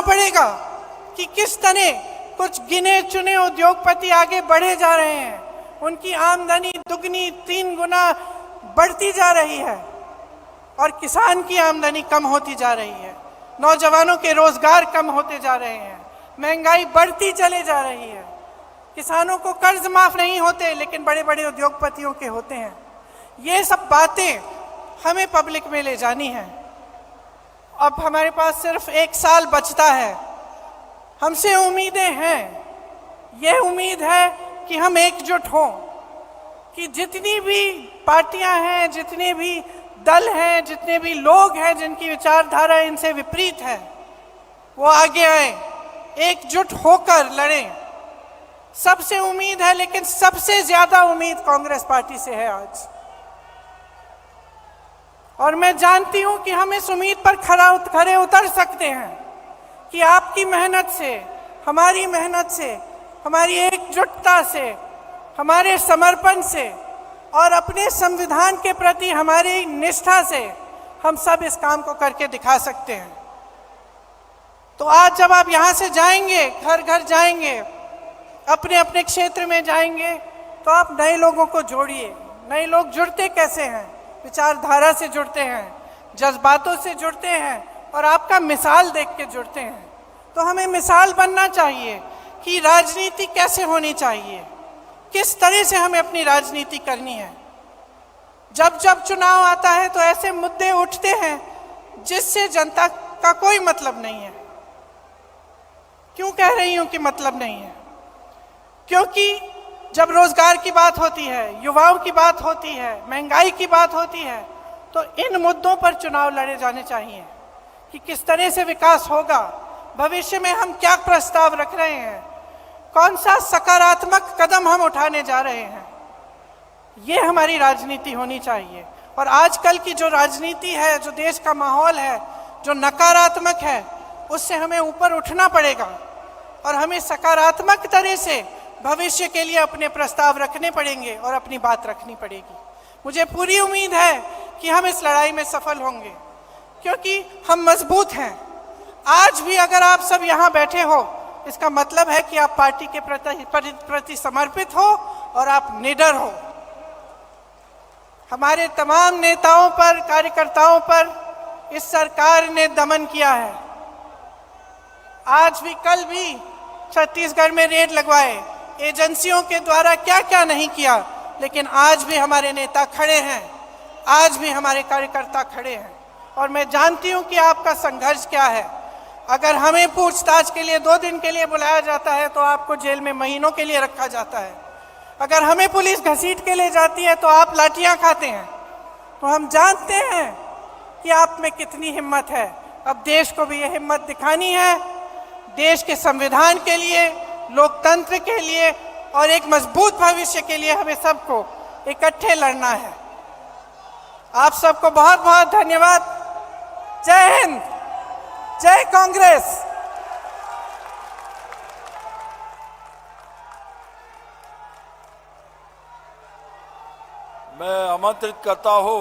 पड़ेगा कि किस तरह कुछ गिने चुने उद्योगपति आगे बढ़े जा रहे हैं, उनकी आमदनी दुगनी 3 गुना बढ़ती जा रही है और किसान की आमदनी कम होती जा रही है, नौजवानों के रोजगार कम होते जा रहे हैं, महंगाई बढ़ती चले जा रही है, किसानों को कर्ज माफ नहीं होते लेकिन बड़े बड़े उद्योगपतियों के होते हैं। ये सब बातें हमें पब्लिक में ले जानी है। अब हमारे पास सिर्फ 1 साल बचता है, हमसे उम्मीदें हैं। ये उम्मीद है कि हम एकजुट हों, कि जितनी भी पार्टियां हैं, जितने भी दल हैं, जितने भी लोग हैं जिनकी विचारधारा इनसे विपरीत है, वो आगे आए, एकजुट होकर लड़ें। सबसे उम्मीद है, लेकिन सबसे ज्यादा उम्मीद कांग्रेस पार्टी से है आज। और मैं जानती हूं कि हम इस उम्मीद पर खरे उतर सकते हैं कि आपकी मेहनत से, हमारी मेहनत से, हमारी एकजुटता से, हमारे समर्पण से और अपने संविधान के प्रति हमारी निष्ठा से हम सब इस काम को करके दिखा सकते हैं। तो आज जब आप यहाँ से जाएंगे, घर घर जाएंगे, अपने अपने क्षेत्र में जाएंगे, तो आप नए लोगों को जोड़िए। नए लोग जुड़ते कैसे हैं? विचारधारा से जुड़ते हैं, जज्बातों से जुड़ते हैं और आपका मिसाल देख के जुड़ते हैं। तो हमें मिसाल बनना चाहिए कि राजनीति कैसे होनी चाहिए, किस तरह से हमें अपनी राजनीति करनी है। जब जब चुनाव आता है तो ऐसे मुद्दे उठते हैं जिससे जनता का कोई मतलब नहीं है। क्यों कह रही हूं कि मतलब नहीं है? क्योंकि जब रोजगार की बात होती है, युवाओं की बात होती है, महंगाई की बात होती है, तो इन मुद्दों पर चुनाव लड़े जाने चाहिए कि किस तरह से विकास होगा, भविष्य में हम क्या प्रस्ताव रख रहे हैं, कौन सा सकारात्मक कदम हम उठाने जा रहे हैं। ये हमारी राजनीति होनी चाहिए। और आजकल की जो राजनीति है, जो देश का माहौल है, जो नकारात्मक है, उससे हमें ऊपर उठना पड़ेगा और हमें सकारात्मक तरह से भविष्य के लिए अपने प्रस्ताव रखने पड़ेंगे और अपनी बात रखनी पड़ेगी। मुझे पूरी उम्मीद है कि हम इस लड़ाई में सफल होंगे, क्योंकि हम मजबूत हैं। आज भी अगर आप सब यहाँ बैठे हो, इसका मतलब है कि आप पार्टी के प्रति समर्पित हो और आप निडर हो। हमारे तमाम नेताओं पर, कार्यकर्ताओं पर इस सरकार ने दमन किया है। आज भी, कल भी छत्तीसगढ़ में रेड लगवाए, एजेंसियों के द्वारा क्या क्या नहीं किया, लेकिन आज भी हमारे नेता खड़े हैं, आज भी हमारे कार्यकर्ता खड़े हैं। और मैं जानती हूं कि आपका संघर्ष क्या है। अगर हमें पूछताछ के लिए 2 दिन के लिए बुलाया जाता है तो आपको जेल में महीनों के लिए रखा जाता है। अगर हमें पुलिस घसीट के ले जाती है तो आप लाठियां खाते हैं। तो हम जानते हैं कि आप में कितनी हिम्मत है। अब देश को भी ये हिम्मत दिखानी है, देश के संविधान के लिए, लोकतंत्र के लिए और एक मजबूत भविष्य के लिए हमें सबको इकट्ठे लड़ना है। आप सबको बहुत बहुत धन्यवाद। जय हिंद, जय कांग्रेस। मैं आमंत्रित करता हूं